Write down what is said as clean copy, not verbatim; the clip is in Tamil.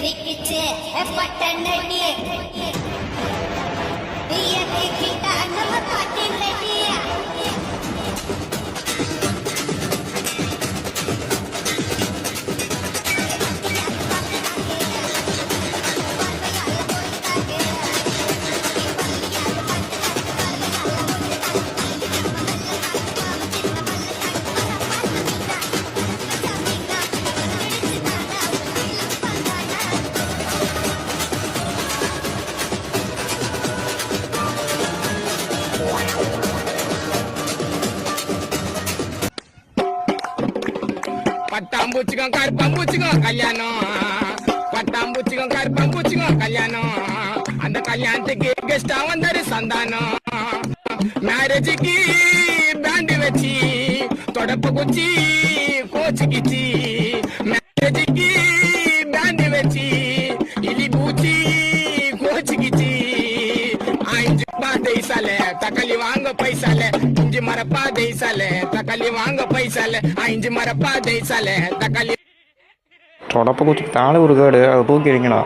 रिकिचे पटन பட்டாம்பூச்சிக்கும் கருப்பாம்பூச்சிக்கும் கல்யாணம், பட்டாம்பூச்சிக்கும் கருப்பாம்பூச்சிக்கும் கல்யாணம். அந்த கல்யாணத்துக்கு கெஸ்டா வந்தாரு சந்தானம். மேரேஜுக்கு பேண்ட் வச்சு தொடப்பு குச்சி கோச்சிக்கிச்சு. மேரேஜுக்கு பேண்ட் வச்சு இலி பூச்சி கோச்சிக்கிச்சு. ஐந்து பாதை சால தக்காளி வாங்க பைசால, இஞ்சி மரப்பா தேசால தக்காளி வாங்க பைசால, ஐந்து மரப்பா தேசால தக்காளி. தொடப்ப குச்சி தாழ ஒரு காடு அதை தூக்கிடுங்களா.